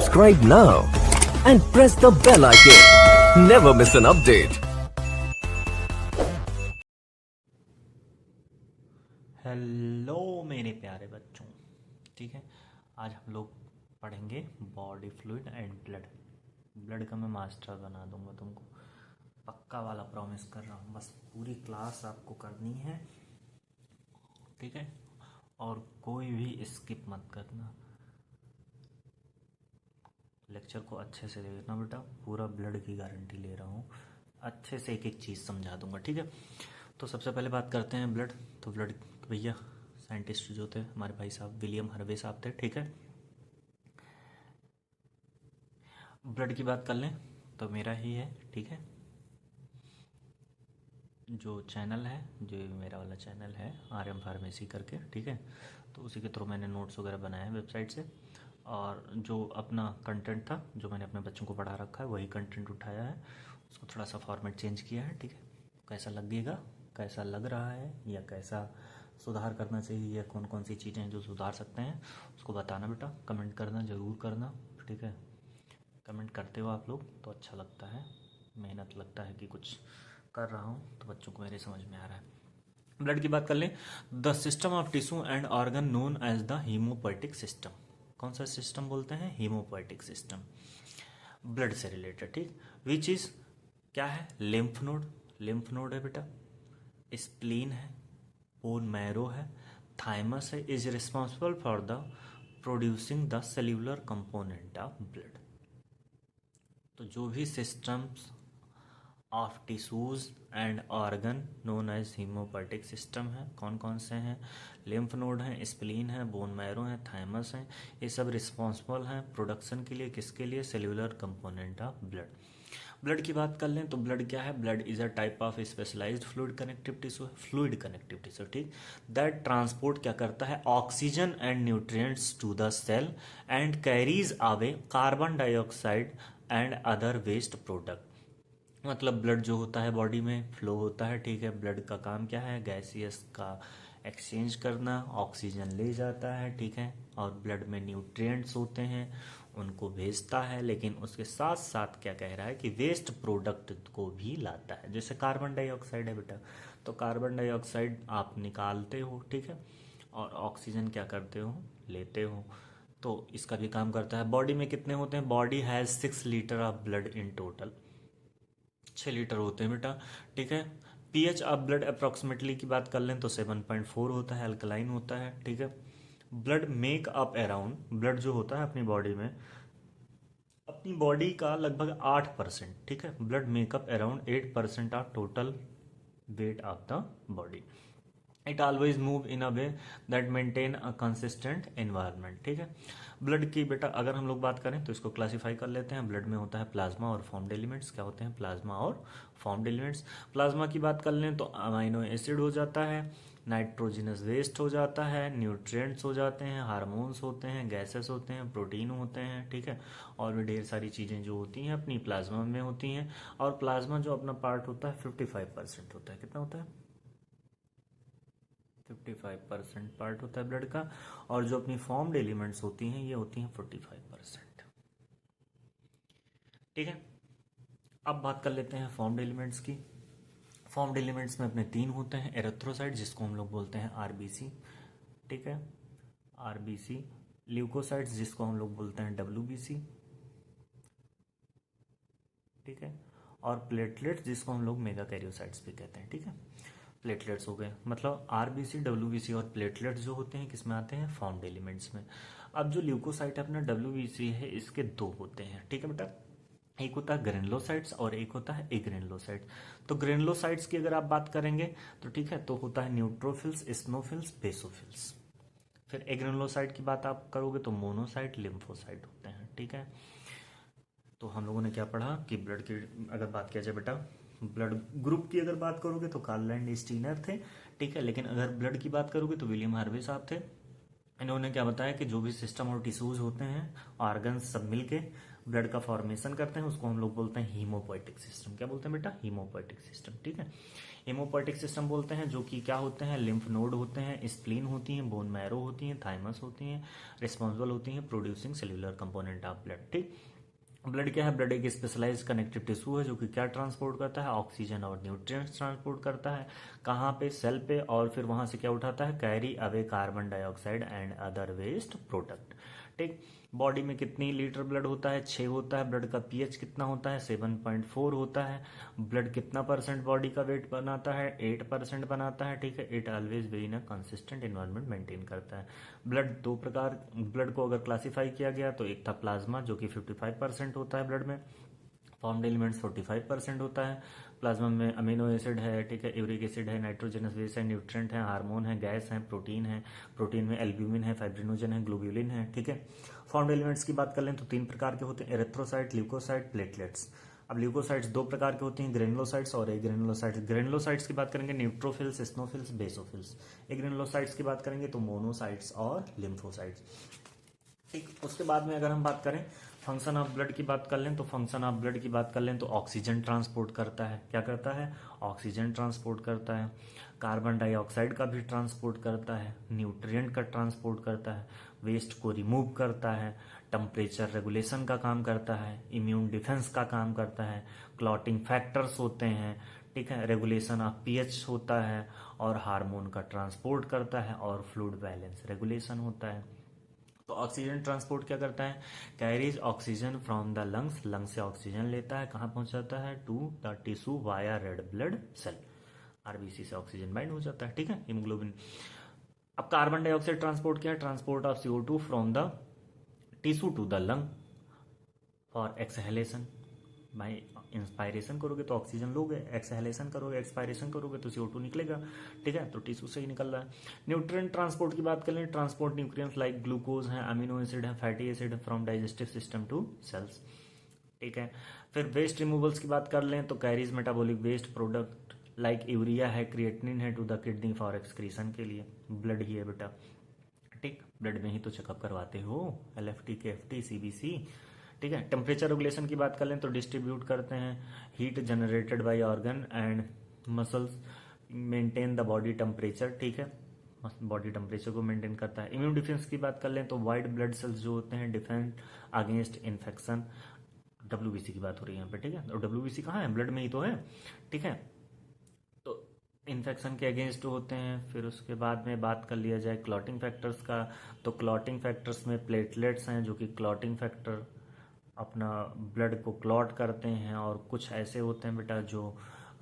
Subscribe now and press the bell icon. Never miss an update. Hello मेरे प्यारे बच्चों, ठीक है। आज हम लोग पढ़ेंगे body fluid and blood. Blood का मैं मास्टर बना दूंगा तुमको, पक्का वाला प्रॉमिस कर रहा हूँ। बस पूरी क्लास आपको करनी है, ठीक है। और कोई भी स्किप मत करना, लेक्चर को अच्छे से देखना बेटा। पूरा ब्लड की गारंटी ले रहा हूँ, अच्छे से एक एक चीज़ समझा दूंगा, ठीक है। तो सबसे पहले बात करते हैं ब्लड। तो ब्लड भैया साइंटिस्ट जो थे हमारे भाई साहब विलियम हार्वे साहब थे, ठीक है। ब्लड की बात कर लें तो मेरा ही है, ठीक है। जो चैनल है, जो मेरा वाला चैनल है RM फार्मेसी करके, ठीक है। तो उसी के थ्रू मैंने नोट्स वगैरह बनाए हैं वेबसाइट से, और जो अपना कंटेंट था जो मैंने अपने बच्चों को पढ़ा रखा है वही कंटेंट उठाया है, उसको थोड़ा सा फॉर्मेट चेंज किया है, ठीक है। कैसा लगेगा, कैसा लग रहा है, या कैसा सुधार करना चाहिए, या कौन कौन सी चीज़ें हैं जो सुधार सकते हैं, उसको बताना बेटा। कमेंट करना, ज़रूर करना, ठीक है। कमेंट करते हो आप लोग तो अच्छा लगता है, मेहनत लगता है कि कुछ कर रहा हूँ तो बच्चों को मेरे समझ में आ रहा है। ब्लड की बात कर लें, the system of tissue and organ known as the haemopoietic system. कौन सा सिस्टम बोलते हैं? हीमोपोएटिक सिस्टम, ब्लड से रिलेटेड, ठीक। विच इज क्या है? लिम्फ नोड, लिम्फ नोड है बेटा। स्प्लीन है, बोन मैरो है, थाइमस है। Is responsible for the producing the cellular component of blood. तो जो भी systems of tissues and organ known as haemopoietic system है, कौन कौन से हैं? लिम्फ नोड हैं, स्प्लीन है, बोन मैरो है, थाइमस है। ये सब रिस्पॉन्सिबल हैं प्रोडक्शन के लिए, किसके लिए? Cellular component of blood. Blood की बात कर लें तो ब्लड क्या है? Blood is a type of specialised fluid connective tissue, fluid connective tissue, ठीक। दैट ट्रांसपोर्ट क्या करता है? Oxygen and nutrients to the cell and carries away carbon dioxide and other waste product. मतलब ब्लड जो होता है बॉडी में flow होता है, ठीक है। ब्लड का काम क्या है? गैसियस का एक्सचेंज करना, ऑक्सीजन ले जाता है, ठीक है। और ब्लड में न्यूट्रिएंट्स होते हैं, उनको भेजता है, लेकिन उसके साथ साथ क्या कह रहा है कि वेस्ट प्रोडक्ट को भी लाता है। जैसे कार्बन डाइऑक्साइड है बेटा, तो कार्बन डाइऑक्साइड आप निकालते हो, ठीक है, और ऑक्सीजन क्या करते हो? लेते हो। तो इसका भी काम करता है। बॉडी में कितने होते हैं? Body has 6 litre of blood in total, 6 litre होते हैं बेटा, ठीक है। पीएच ऑफ ब्लड अप्रॉक्सीमेटली की बात कर लें तो 7.4 होता है, अल्कलाइन होता है, ठीक है। Blood make up around, blood जो होता है अपनी बॉडी में, अपनी बॉडी का लगभग 8%, ठीक है। Blood makeup around 8% of total weight of the body. It always move in a way that maintain a consistent environment, ठीक है। ब्लड की बेटा अगर हम लोग बात करें तो इसको क्लासिफाई कर लेते हैं। ब्लड में होता है प्लाज्मा और फॉर्म्ड एलिमेंट्स। क्या होते हैं? प्लाज्मा और फॉर्म्ड एलिमेंट्स। प्लाज्मा की बात कर लें तो अमाइनो एसिड हो जाता है, नाइट्रोजिनस वेस्ट हो जाता है, न्यूट्रिएंट्स हो जाते हैं, हार्मोन्स होते हैं, गैसेस होते हैं, प्रोटीन होते हैं, ठीक है। और भी ढेर सारी चीज़ें जो होती हैं अपनी प्लाज्मा में होती हैं। और प्लाज्मा जो अपना पार्ट होता है 55% होता है। कितना होता है? 55% पार्ट होता है ब्लड का। और जो अपनी फॉर्म्ड एलिमेंट्स होती हैं ये होती हैं 45%, ठीक है। अब बात कर लेते हैं फॉर्म्ड एलिमेंट्स की। फॉर्म्ड एलिमेंट्स में अपने 3 होते हैं। एरिथ्रोसाइट जिसको हम लोग बोलते हैं RBC, ठीक है, RBC। ल्यूकोसाइट्स जिसको हम लोग बोलते हैं WBC, ठीक है। और प्लेटलेट्स जिसको हम लोग मेगा कैरियोसाइट्स भी कहते हैं, ठीक है। प्लेटलेट्स हो गए, मतलब RBC, WBC और प्लेटलेट्स जो होते हैं किस में आते हैं? फॉर्म्ड एलिमेंट्स में। अब जो ल्यूकोसाइट है अपना WBC है, इसके 2 होते हैं, ठीक है बेटा। एक होता है ग्रेनुलोसाइट्स और एक होता है एग्रेनुलोसाइट्स। तो ग्रेनुलोसाइट्स की अगर आप बात करेंगे तो ठीक है, तो होता है न्यूट्रोफिल्स, स्नोफिल्स, बेसोफिल्स। फिर एग्रेनुलोसाइट की बात आप करोगे तो मोनोसाइट, लिम्फोसाइट होते हैं, ठीक है। तो हम लोगों ने क्या पढ़ा कि ब्लड की अगर बात किया जाए बेटा, ब्लड ग्रुप की अगर बात करोगे तो कार्ल एंड स्टीनर थे, ठीक है। लेकिन अगर ब्लड की बात करोगे तो विलियम हार्वे साहब थे। इन्होंने क्या बताया कि जो भी सिस्टम और टिश्यूज होते हैं, ऑर्गन्स सब मिलके ब्लड का फॉर्मेशन करते हैं, उसको हम लोग बोलते हैं हीमोपोएटिक सिस्टम। क्या बोलते हैं बेटा? Haemopoietic system. ठीक है, हीमोपोएटिक सिस्टम बोलते हैं, जो कि क्या होते हैं? लिम्फ नोड होते हैं, स्प्लीन होती हैं, बोन मैरो होती हैं, थाइमस होती हैं, रिस्पॉन्सिबल होती हैं producing cellular component of blood. ठीक, ब्लड क्या है? ब्लड एक स्पेशलाइज्ड कनेक्टिव टिश्यू है जो कि क्या ट्रांसपोर्ट करता है? ऑक्सीजन और न्यूट्रिएंट्स ट्रांसपोर्ट करता है। कहाँ पे? सेल पे। और फिर वहां से क्या उठाता है? Carry away carbon dioxide and other waste product. ठीक, बॉडी में कितनी लीटर ब्लड होता है? 6 होता है। ब्लड का पीएच कितना होता है? 7.4 होता है। ब्लड कितना परसेंट बॉडी का वेट बनाता है? 8% बनाता है। ठीक है, it always way in a consistent environment maintain करता है। ब्लड दो प्रकार, ब्लड को अगर क्लासिफाई किया गया तो एक था प्लाज्मा जो कि 55% होता है ब्लड में, फॉर्म्ड एलिमेंट्स 45% होता है। प्लाज्मा में अमीनो एसिड है, ठीक है, यूरिक एसिड है, नाइट्रोजनस बेस है, न्यूट्रिएंट है, हार्मोन है, गैस है, प्रोटीन है। प्रोटीन में एल्ब्यूमिन है, फाइब्रिनोजन है, ग्लोब्यूलिन है। ठीक है, फॉर्म्ड एलिमेंट्स की बात कर लें तो 3 प्रकार के होते हैं, एरिथ्रोसाइट, ल्यूकोसाइट, प्लेटलेट्स। अब ल्यूकोसाइट्स 2 प्रकार के होते हैं, ग्रेनुलोसाइट्स और एग्रेनुलोसाइट्स। ग्रेनुलोसाइट्स की बात करेंगे न्यूट्रोफिल्स, स्नोफिल्स, बेसोफिल्स। एग्रेनुलोसाइट्स की बात करेंगे तो मोनोसाइट्स और लिम्फोसाइट्स। ठीक, उसके बाद में अगर हम बात करें फंक्शन ऑफ ब्लड की बात कर लें तो फंक्शन ऑफ ब्लड की बात कर लें तो ऑक्सीजन ट्रांसपोर्ट करता है। क्या करता है? ऑक्सीजन ट्रांसपोर्ट करता है। कार्बन डाइऑक्साइड का भी ट्रांसपोर्ट करता है, न्यूट्रिएंट का ट्रांसपोर्ट करता है, वेस्ट को रिमूव करता है, टेम्परेचर रेगुलेशन का काम करता है, इम्यून डिफेंस का काम करता है, क्लॉटिंग फैक्टर्स होते हैं, ठीक है, रेगुलेशन ऑफ पीएच होता है, और हार्मोन का ट्रांसपोर्ट करता है, और फ्लूइड बैलेंस रेगुलेशन होता है। तो ऑक्सीजन ट्रांसपोर्ट क्या करता है? Carries oxygen from the lungs, lung से ऑक्सीजन लेता है, कहाँ पहुंचाता है? To the tissue via red blood cell, RBC से ऑक्सीजन बाइंड हो जाता है। ठीक है, हीमोग्लोबिन। अब कार्बन डाइऑक्साइड ट्रांसपोर्ट क्या है? Transport of CO2 from the tissue to the lung for exhalation. भाई इंस्पायरेशन करोगे तो ऑक्सीजन लोगे, एक्सहेलेशन करोगे, एक्सपायरेशन करोगे तो CO2 निकलेगा। ठीक है, तो टिश्यू से ही निकल रहा है। न्यूट्रिएंट ट्रांसपोर्ट की बात करें, ट्रांसपोर्ट न्यूट्रिएंट्स लाइक ग्लूकोज है, अमीनो एसिड है, फैटी एसिड है from digestive system to cells. ठीक है, फिर वेस्ट रिमूवल्स की बात कर लें तो carries metabolic waste product like urea है, क्रिएटिनिन है to the kidney for excretion के लिए। ब्लड ही है बेटा, ठीक, ब्लड में ही तो चेकअप करवाते हो, LFT, KFT, CBC। ठीक है, टेम्परेचर रेगुलेशन की बात कर लें तो डिस्ट्रीब्यूट करते हैं, heat generated by organ and muscles maintain the body temperature. ठीक है, बॉडी टेम्परेचर को मेंटेन करता है। इम्यून डिफेंस की बात कर लें तो वाइट ब्लड सेल्स जो होते हैं डिफेंड अगेंस्ट इन्फेक्शन। WBC की बात हो रही है यहाँ पे। ठीक है, और WBC कहाँ है? ब्लड में ही तो है। ठीक है, तो इन्फेक्शन के अगेंस्ट होते हैं। फिर उसके बाद में बात कर लिया जाए क्लॉटिंग फैक्टर्स का, तो क्लॉटिंग फैक्टर्स में प्लेटलेट्स हैं जो कि क्लॉटिंग फैक्टर अपना ब्लड को क्लॉट करते हैं, और कुछ ऐसे होते हैं बेटा जो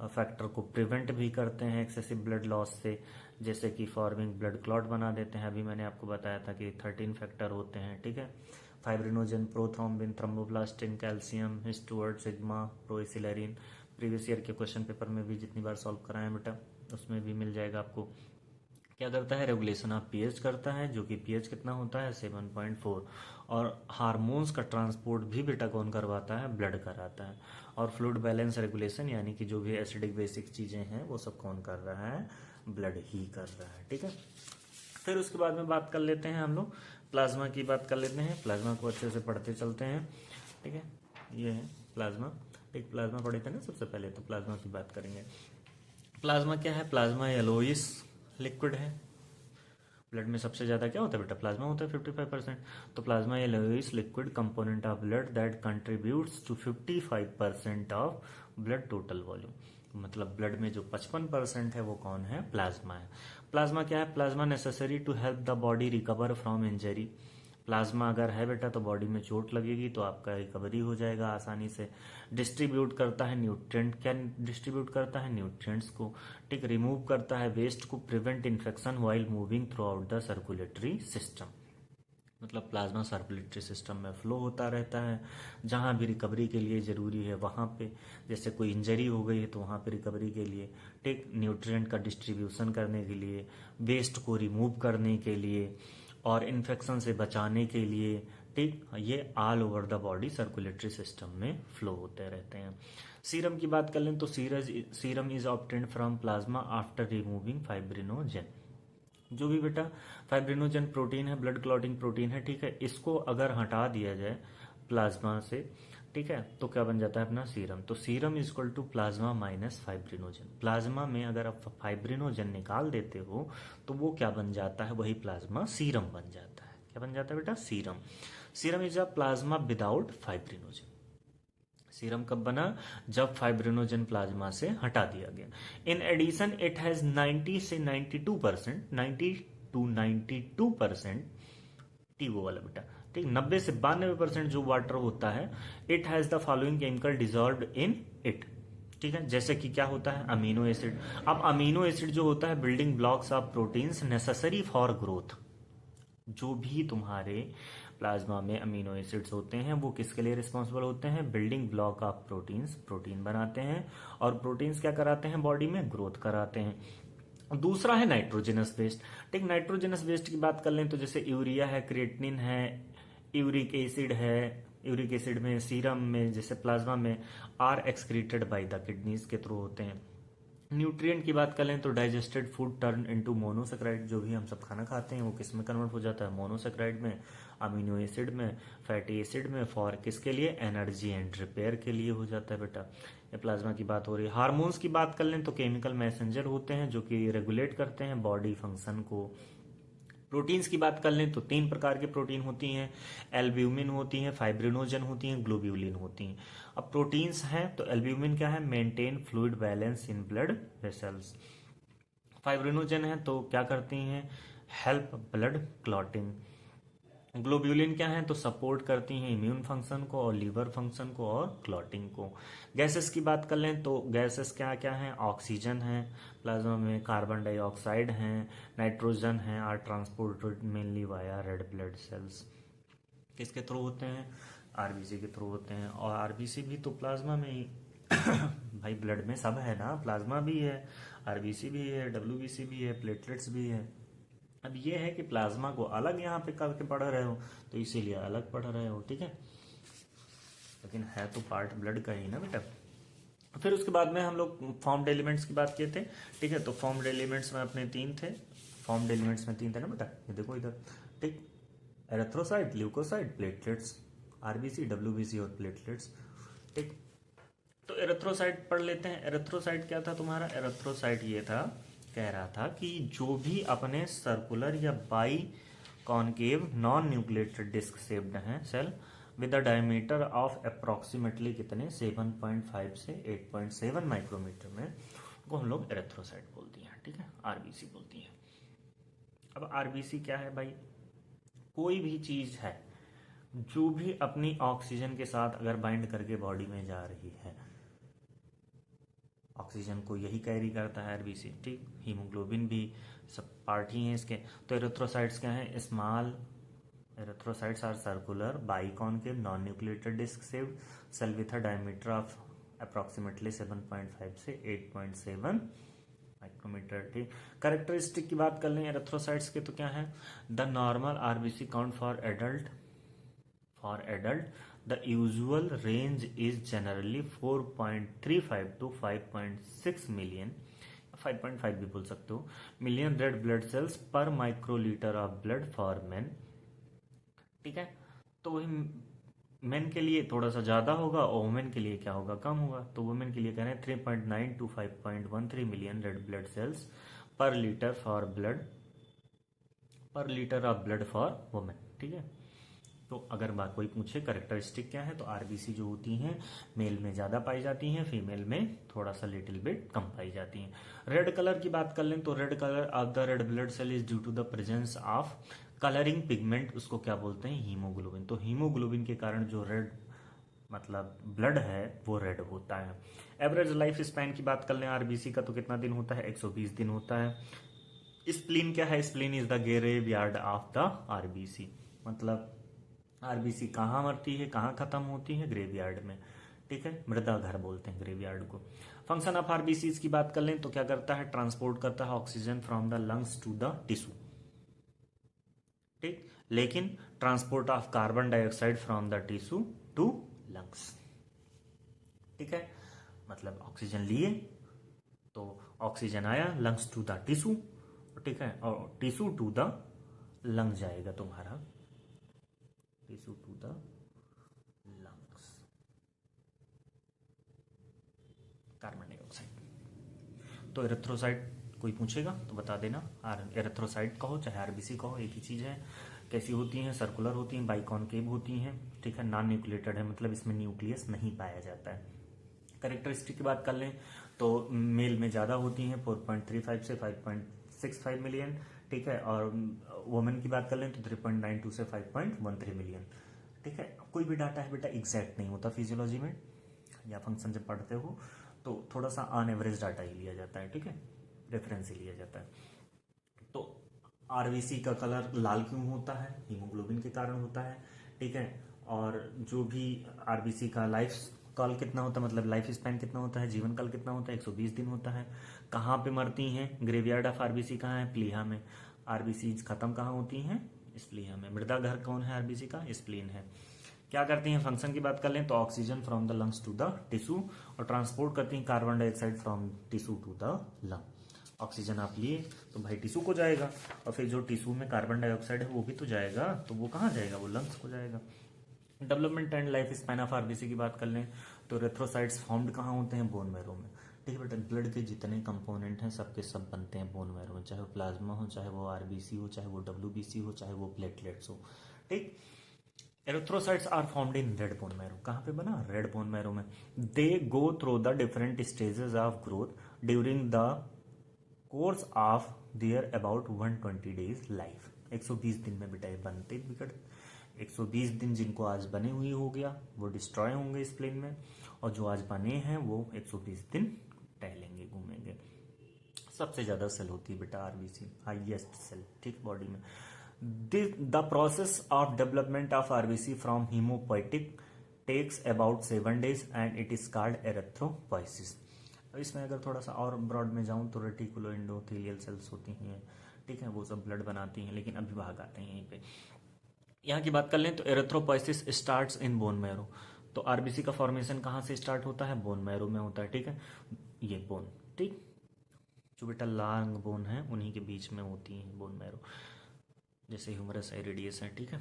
फैक्टर को प्रिवेंट भी करते हैं एक्सेसिव ब्लड लॉस से, जैसे कि फॉर्मिंग ब्लड क्लॉट बना देते हैं। अभी मैंने आपको बताया था कि 13 फैक्टर होते हैं। ठीक है, fibrinogen, prothrombin, thromboplastin, calcium, Stuart, sigma, proaccelerin. Previous year के क्वेश्चन पेपर में भी जितनी बार सॉल्व कराए हैं बेटा उसमें भी मिल जाएगा आपको। क्या करता है? रेगुलेशन ऑफ पीएच करता है, जो कि पीएच कितना होता है? 7.4। और हार्मोन्स का ट्रांसपोर्ट भी बेटा कौन करवाता है? ब्लड कराता है। और फ्लूइड बैलेंस रेगुलेशन, यानी कि जो भी एसिडिक बेसिक चीजें हैं वो सब कौन कर रहा है? ब्लड ही कर रहा है। ठीक है, फिर उसके बाद में बात कर लेते हैं हम लोग प्लाज्मा की बात कर लेते हैं। प्लाज्मा को अच्छे से पढ़ते चलते हैं। ठीक है, ये है प्लाज्मा। एक प्लाज्मा पढ़े थे ना सबसे पहले, तो प्लाज्मा की बात करेंगे। प्लाज्मा क्या है? प्लाज्मा येलोइस लिक्विड है। ब्लड में सबसे ज्यादा क्या होता है बेटा? प्लाज्मा होता है 55%। तो plasma yellowish liquid component of blood that contributes to 55% of blood total volume. मतलब ब्लड में जो 55% है वो कौन है? प्लाज्मा है। प्लाज्मा क्या है? Plasma necessary to help the body recover from injury. Plasma अगर है बेटा तो बॉडी में चोट लगेगी तो आपका रिकवरी हो जाएगा आसानी से। डिस्ट्रीब्यूट करता है न्यूट्रिएंट, क्या डिस्ट्रीब्यूट करता है? न्यूट्रिएंट्स को। ठीक, रिमूव करता है वेस्ट को, prevent infection while moving through out the circulatory system. मतलब प्लाज्मा सर्कुलेटरी सिस्टम में फ्लो होता रहता है, जहां भी रिकवरी के लिए जरूरी है वहां पे, जैसे कोई इंजरी हो गई है तो वहां पे रिकवरी के लिए, ठीक, न्यूट्रिएंट का डिस्ट्रीब्यूशन करने के लिए, वेस्ट को रिमूव करने के लिए, और इन्फेक्शन से बचाने के लिए। ठीक, ये all over the body circulatory system में फ्लो होते रहते हैं। सीरम की बात कर लें तो serum is obtained from plasma after removing fibrinogen. जो भी बेटा फाइब्रिनोजन प्रोटीन है, ब्लड क्लॉटिंग प्रोटीन है, ठीक है, इसको अगर हटा दिया जाए प्लाज्मा से, ठीक है, तो क्या बन जाता है अपना सीरम। तो serum is equal to plasma minus fibrinogen. Plasma में अगर आप फाइब्रिनोजन निकाल देते हो तो वो क्या बन जाता है, वही प्लाज्मा सीरम बन जाता है। क्या बन जाता है बेटा, serum. Serum is a plasma without fibrinogen. Serum कब बना, जब फाइब्रिनोजन प्लाज्मा से हटा दिया गया। इन एडिशन इट हैज 90 से 92%, 90 टू 92% टी वो वाला बेटा, ठीक, 90 से 92% जो वाटर होता है, it has the following chemical dissolve in it, ठीक है, जैसे कि क्या होता है, अमीनो एसिड। अब अमीनो एसिड जो होता है building blocks of proteins necessary for growth. जो भी तुम्हारे प्लाज्मा में अमीनो एसिड्स होते हैं वो किसके लिए रिस्पॉन्सिबल होते हैं, building block of proteins, protein बनाते हैं, और प्रोटीन्स क्या कराते हैं, बॉडी में ग्रोथ कराते हैं। दूसरा है नाइट्रोजनस वेस्ट, ठीक, नाइट्रोजनस वेस्ट की बात कर लें तो जैसे यूरिया है, क्रिएटिनिन है, यूरिक एसिड है, यूरिक एसिड में, सीरम में, जैसे प्लाज्मा में are excreted by the kidneys के थ्रू होते हैं। न्यूट्रिएंट की बात करें तो digested food turn into monosaccharide, जो भी हम सब खाना खाते हैं वो किस में कन्वर्ट हो जाता है, मोनोसेक्राइड में, अमीनो एसिड में, फैटी एसिड में, फॉर किसके लिए, एनर्जी एंड रिपेयर के लिए हो जाता है बेटा। ये प्लाज्मा की बात हो रही है। हार्मोन्स की बात कर लें तो केमिकल मैसेंजर होते हैं जो कि रेगुलेट करते हैं बॉडी फंक्शन को। प्रोटीन्स की बात कर लें तो 3 प्रकार की प्रोटीन होती हैं, एल्ब्यूमिन होती हैं, फाइब्रिनोजन होती हैं, ग्लोब्यूलिन होती हैं। अब प्रोटीन्स हैं तो एल्ब्यूमिन क्या है, maintain fluid balance in blood vessels. Fibrinogen है तो क्या करती हैं, हेल्प ब्लड क्लॉटिंग। ग्लोब्यूलिन क्या है तो सपोर्ट करती हैं इम्यून फंक्शन को और लीवर फंक्शन को और क्लॉटिंग को। गैसेस की बात कर लें तो गैसेस क्या क्या हैं, ऑक्सीजन है, प्लाज्मा में कार्बन डाइऑक्साइड है, नाइट्रोजन है, are transported mainly via red blood cells. किसके थ्रू होते हैं, आरबीसी के थ्रू होते हैं। और आरबीसी भी तो प्लाज्मा में ही भाई ब्लड में सब है ना, प्लाज्मा भी है, आरबीसी भी है, डब्ल्यूबीसी भी है, प्लेटलेट्स भी है। अब ये है कि प्लाज्मा को अलग यहाँ पे करके पढ़ रहे हो तो इसीलिए अलग पढ़ रहे हो, ठीक है, लेकिन है तो पार्ट ब्लड का ही ना बेटा। फिर उसके बाद में हम लोग फॉर्म्ड एलिमेंट्स की बात किए थे, ठीक है, तो फॉर्म्ड एलिमेंट्स में अपने 3 थे, फॉर्म्ड एलिमेंट्स में 3 थे ना बेटा, ये देखो इधर, ठीक, erythrocyte, leucocyte, platelets, RBC, WBC और प्लेटलेट्स, ठीक। तो एरेथ्रोसाइट पढ़ लेते हैं। एरेथ्रोसाइट क्या था तुम्हारा, एरेथ्रोसाइट ये था, कह रहा था कि जो भी अपने सर्कुलर या biconcave non nucleated disc shaped हैं cell with a diameter of approximately कितने 7.5 से 8.7 माइक्रोमीटर में, को हम लोग एरेथ्रोसाइट बोलती हैं, ठीक है, आरबीसी बोलती हैं। अब आरबीसी क्या है भाई, कोई भी चीज है जो भी अपनी ऑक्सीजन के साथ अगर बाइंड करके बॉडी में जा रही है, ऑक्सीजन को यही कैरी करता है आरबीसी, ठीक, हीमोग्लोबिन भी सब पार्ट ही हैं इसके। तो एरिथ्रोसाइट्स क्या हैं, small erythrocytes are circular biconcave non nucleated disc shaped cell with a diameter of approximately 7.5 से 8.7 माइक्रोमीटर, ठीक। कैरेक्टरिस्टिक की बात कर लें एरिथ्रोसाइट्स के तो क्या है, the normal RBC count for adult the usual range is generally 4.35 to 5.6 million, 5.5 भी बोल सकते हो, मिलियन रेड ब्लड सेल्स पर microlitre of blood for main, ठीक है। तो वही मेन के लिए थोड़ा सा ज्यादा होगा और वुमेन के लिए क्या होगा, कम होगा। तो वुमेन के लिए कह रहे हैं 3.9 to 5.13 million red blood cells per litre of blood for women, ठीक है। तो अगर बात कोई पूछे करेक्टरिस्टिक क्या है तो आरबीसी जो होती हैं मेल में ज्यादा पाई जाती हैं, फीमेल में थोड़ा सा लिटिल बिट कम पाई जाती हैं। रेड कलर की बात कर लें तो red colour of the red blood cell is due to the presence of colouring pigment, उसको क्या बोलते हैं, हीमोग्लोबिन। तो हीमोग्लोबिन के कारण जो रेड मतलब ब्लड है वो रेड होता है। एवरेज लाइफ स्पैन की बात कर लें आरबीसी का तो कितना दिन होता है, 120 दिन होता है। स्प्लीन क्या है, spleen is the graveyard of the RBC, मतलब आरबीसी कहाँ मरती है, कहाँ खत्म होती है, ग्रेवयार्ड में, ठीक है, मृदा घर बोलते हैं ग्रेवयार्ड को। फंक्शन ऑफ आरबीसी की बात कर लें तो क्या करता है, ट्रांसपोर्ट करता है oxygen from the lungs to the tissue, ठीक, लेकिन transport of carbon dioxide from the tissue to lungs, ठीक है, मतलब ऑक्सीजन लिए तो ऑक्सीजन आया लंग्स टू द टिश्यू, ठीक है, और टिश्यू टू द लंग जाएगा तुम्हारा, tissue to the lungs, carbon dioxide. तो एरिथ्रोसाइट कोई पूछेगा तो बता देना, एरिथ्रोसाइट कहो चाहे आरबीसी कहो एक ही चीज है। कैसी होती हैं? सर्कुलर होती हैं, बाइकॉनकेव होती हैं, ठीक है, नॉन न्यूक्लिएटेड है, मतलब इसमें न्यूक्लियस नहीं पाया जाता है। कैरेक्टरिस्टिक की बात कर लें तो मेल में ज़्यादा होती हैं 4.35 से 5.65 मिलियन, ठीक है, और वुमेन की बात कर लें तो 3.92 से 5.13 मिलियन, ठीक है। कोई भी डाटा है बेटा एग्जैक्ट नहीं होता फिजियोलॉजी में, या फंक्शन जब पढ़ते हो तो थोड़ा सा ऑन एवरेज डाटा ही लिया जाता है, ठीक है, रेफरेंस ही लिया जाता है। तो आरबीसी का कलर लाल क्यों होता है? हीमोग्लोबिन के कारण होता है, ठीक है। और जो भी आरबीसी का लाइफ काल कितना होता है, मतलब लाइफ स्पैन कितना होता है, जीवन काल कितना होता है, 120 दिन होता है। कहाँ पे मरती हैं? ग्रेवयार्ड ऑफ आरबीसी कहाँ है? प्लीहा में। आरबीसी खत्म कहाँ होती हैं? स्प्लीहा में। मृदा घर कौन है आरबीसी का? स्प्लीन है। क्या करती हैं? फंक्शन की बात कर लें तो oxygen from the lungs to the tissue, और ट्रांसपोर्ट करती हैं carbon dioxide from tissue to the lung. Oxygen आप लिए तो भाई टिश्यू को जाएगा, और फिर जो टिश्यू में कार्बन डाइऑक्साइड है वो भी तो जाएगा, तो वो कहाँ जाएगा? वो लंग्स को जाएगा। Development and life span of RBC की बात कर लें तो एरिथ्रोसाइट्स फॉर्म्ड कहाँ होते हैं? बोन मैरो में, ठीक है बेटा। ब्लड के जितने कंपोनेंट हैं सबके सब बनते हैं बोन मैरो में, चाहे वो प्लाज्मा हो, चाहे वो आरबीसी हो, चाहे वो डब्ल्यूबीसी हो, चाहे वो प्लेटलेट्स हो, ठीक। Erythrocytes are formed in red bone marrow. कहाँ पे बना? रेड बोन मैरो में। They go through the different stages of growth during the course of their about 120 days life. 120 दिन में बेटा ये बनते बिगड़, 120 दिन जिनको आज बने हुई हो गया वो डिस्ट्रॉय होंगे इस प्लेन में, और जो आज बने हैं वो 120 दिन टहलेंगे, घूमेंगे। सबसे ज्यादा सेल होती है बेटा आरबीसी, हाईएस्ट सेल, ठीक, बॉडी में। The process of development of RBC from haemopoietic takes about 7 days and it is called erythropoiesis. इसमें अगर थोड़ा सा और ब्रॉड में जाऊं तो रेटिकुलो एंडोथेलियल सेल्स होती हैं, ठीक है, वो सब ब्लड बनाती हैं, लेकिन अभी भाग आते हैं यहीं पे। यहाँ की बात कर लें तो erythropoiesis starts in bone marrow. तो आरबीसी का फॉर्मेशन कहाँ से स्टार्ट होता है? बोन मैरो में होता है, ठीक है। ये बोन, ठीक, जो बेटा लॉन्ग बोन है उन्हीं के बीच में होती है बोन मैरो, जैसे ह्यूमरस है, रेडियस है, ठीक है,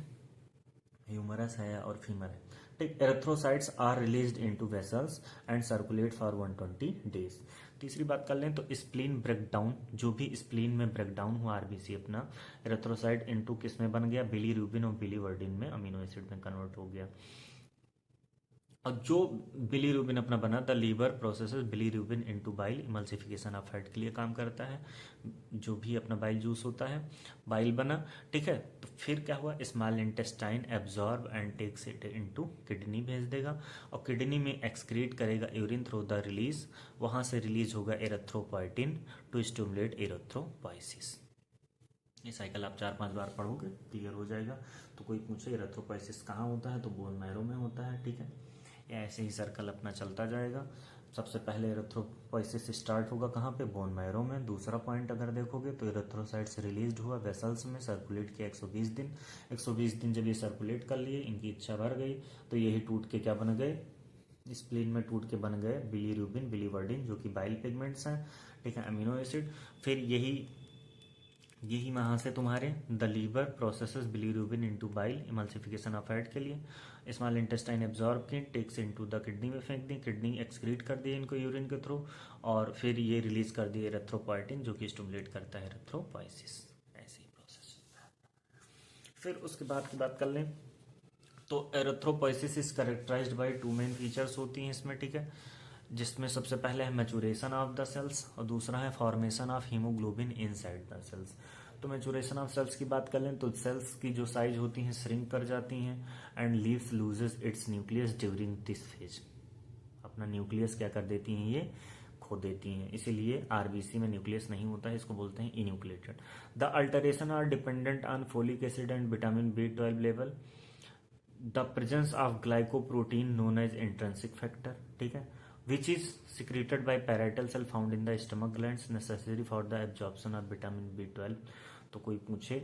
ह्यूमरस है और फीमर है, ठीक। Erythrocytes are released into vessels and circulate for 120 days. तीसरी बात कर लें तो स्प्लीन ब्रेकडाउन, जो भी स्प्लीन में ब्रेकडाउन हुआ आरबीसी अपना, एरिथ्रोसाइट इनटू किस में बन गया? बिलीरुबिन और बिलीवर्डिन में, अमीनो एसिड में कन्वर्ट हो गया। और जो बिलीरुबिन अपना बना, the liver processes bilirubin into bile, emulsification of fat के लिए काम करता है। जो भी अपना बाइल जूस होता है, बाइल बना, ठीक है, तो फिर क्या हुआ? Small intestine absorb and takes it into kidney भेज देगा, और किडनी में एक्सक्रीट करेगा यूरिन थ्रू द रिलीज, वहां से रिलीज होगा एरिथ्रोपोइटिन टू स्टिमुलेट एरिथ्रोपोइसिस। ये साइकिल आप 4-5 बार पढ़ोगे क्लियर हो जाएगा। तो कोई पूछे एरिथ्रोपोइसिस कहाँ होता है तो बोन मैरो में होता है, ठीक है। या ऐसे ही सर्कल अपना चलता जाएगा। सबसे पहले एरिथ्रोपोइसिस स्टार्ट होगा कहाँ पे? बोन मैरो में। दूसरा पॉइंट अगर देखोगे तो एरिथ्रोसाइट्स रिलीज हुआ वेसल्स में, सर्कुलेट किया 120 दिन। 120 दिन जब ये सर्कुलेट कर लिए, इनकी इच्छा भर गई, तो यही टूट के क्या बन गए? स्प्लीन में टूट के बन गए बिलीरुबिन, बिलीवर्डिन, जो कि बाइल पिगमेंट्स हैं, ठीक है, अमीनो एसिड। फिर यही वहां से तुम्हारे the liver processes bilirubin into bile, emulsification of fat के लिए। स्मॉल इंटेस्टाइन एब्जॉर्ब की, टेक्स इनटू द किडनी में फेंक दी, किडनी एक्सक्रीट कर दी इनको यूरिन के थ्रू, और फिर ये रिलीज कर दिए एरिथ्रोपोइटिन, जो कि स्टिमुलेट करता है एरिथ्रोपोइसिस। ऐसे ही प्रोसेस होता है। फिर उसके बाद की बात कर लें तो erythropoiesis is characterised by 2 main features होती हैं इसमें, ठीक है, जिसमें सबसे पहले है मैचुरेशन ऑफ द सेल्स, और दूसरा है formation of haemoglobin inside the cells. तो मैचुरेशन ऑफ सेल्स की बात कर लें तो सेल्स की जो साइज होती हैं श्रिंक कर जाती हैं, and leaves loses it's nucleus during this phase. अपना न्यूक्लियस क्या कर देती हैं? ये खो देती हैं, इसीलिए आरबीसी में न्यूक्लियस नहीं होता है, इसको बोलते हैं enucleated. The alteration are dependent on folic acid and vitamin B12 level, the presence of glycoprotein known as intrinsic factor, ठीक है, which is secreted by parietal cell found in the stomach glands necessary for the absorption of vitamin B12। तो कोई पूछे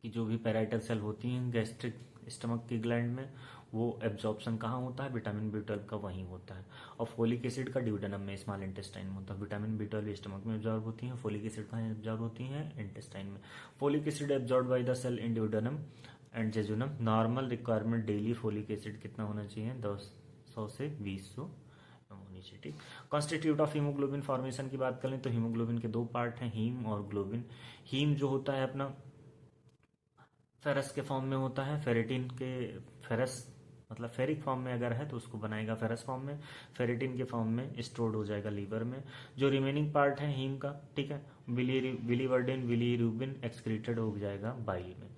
कि जो भी parietal cell होती हैं गैस्ट्रिक स्टमक की ग्लैंड में, वो एब्जॉर्प्शन कहाँ होता है, विटामिन B12 का वहीं होता है। और फोलिक एसिड का ड्यूडेनम में, स्मॉल इंटेस्टाइन में होता है। विटामिन B12 स्टमक में एब्जॉर्ब होती है, फोलिक एसिड कहाँ एब्जॉर्ब होती है, इंटेस्टाइन में। Folic acid absorb by the cell in duodenum and jejunum. Normal requirement daily folic acid कितना होना चाहिए, 100 से 200 होनी चाहिए, ठीक। कॉन्स्टिट्यूट ऑफ हीमोग्लोबिन फॉर्मेशन की बात करें तो हीमोग्लोबिन के दो पार्ट हैं, हीम और ग्लोबिन। हीम जो होता है अपना फेरस के फॉर्म में होता है, फेरेटिन के, फेरस मतलब फेरिक फॉर्म में अगर है तो उसको बनाएगा फेरस फॉर्म में, फेरेटिन के फॉर्म में स्टोर्ड हो जाएगा लीवर में। जो रिमेनिंग पार्ट है हीम का, ठीक है, बिलीवर्डिन बिलीरुबिन एक्सक्रीटेड हो जाएगा बाइल में,